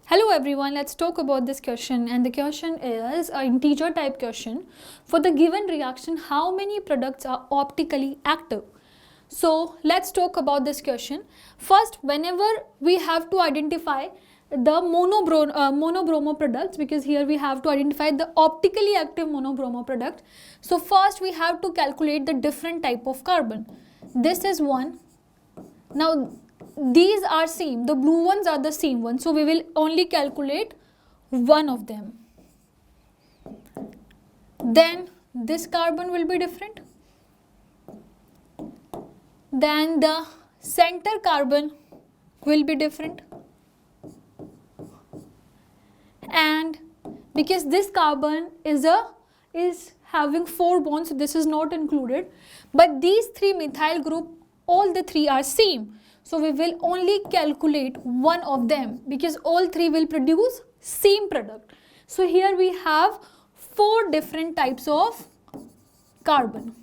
Hello everyone, let's talk about this question, and the question is an integer type question. For the given reaction, how many products are optically active? So let's talk about this question. First, whenever we have to identify the monobromo products, because here we have to identify the optically active monobromo product. So first we have to calculate the different type of carbon. This is one. Now these are same, the blue ones are the same ones, so we will only calculate one of them. Then this carbon will be different. Then the center carbon will be different. And because this carbon is having 4 bonds, so this is not included, but these 3 methyl group, all the 3 are same. So we will only calculate one of them because all 3 will produce same product. So here we have 4 different types of carbon.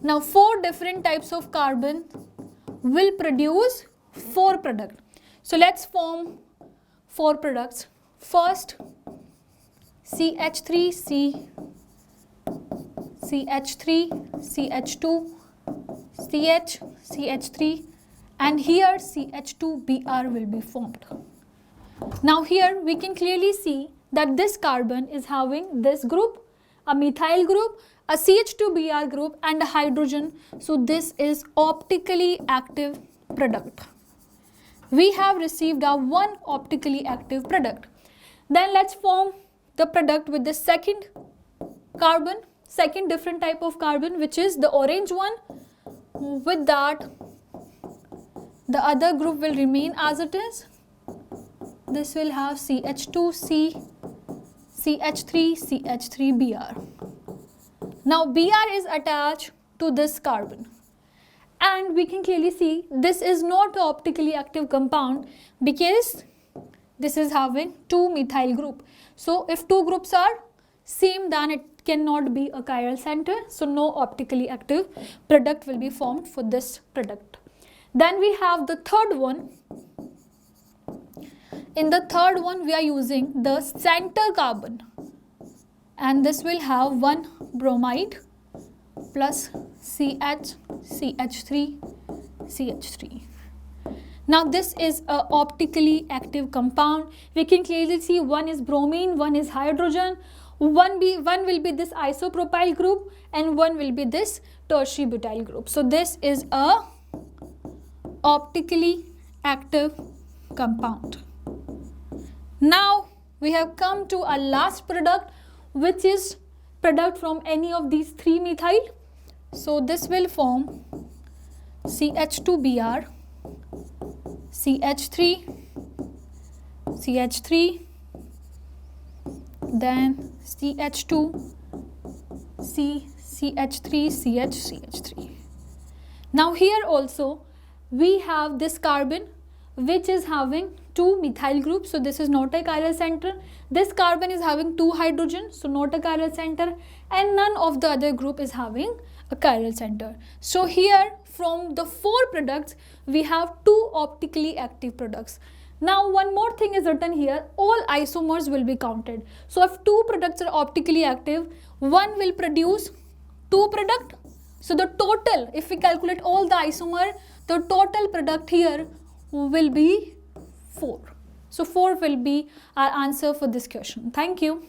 Now 4 different types of carbon will produce 4 products. So let's form 4 products. First, CH3, CH3, CH2, CH, CH3, and here CH2Br will be formed. Now here we can clearly see that this carbon is having this group, a methyl group, a CH2Br group, and a hydrogen. So this is optically active product. We have received our one optically active product. Then let's form the product with the second carbon, second different type of carbon, which is the orange one. With that, the other group will remain as it is. This will have CH2C, CH3, CH3Br. Now Br is attached to this carbon. And we can clearly see this is not an optically active compound because this is having 2 methyl group. So if 2 groups are same, then it cannot be a chiral center. So no optically active product will be formed for this product. Then we have the third one. In the third one, we are using the center carbon. And this will have one bromide plus CH, CH3, CH3. Now this is a optically active compound. We can clearly see one is bromine, one is hydrogen, one will be this isopropyl group, and one will be this tertiary butyl group. So this is a optically active compound. Now we have come to our last product, which is product from any of these 3 methyl. So this will form CH2Br, CH3, CH3, then CH2, CH3, CH3. Now here also we have this carbon which is having 2 methyl groups, so this is not a chiral center. This carbon is having 2 hydrogen, so not a chiral center, and none of the other group is having a chiral center. So here from the 4 products we have 2 optically active products. Now one more thing is written here, all isomers will be counted. So if 2 products are optically active, one will produce 2 products. So the total, if we calculate all the isomer, the total product here will be 4. So 4 will be our answer for this question. Thank you.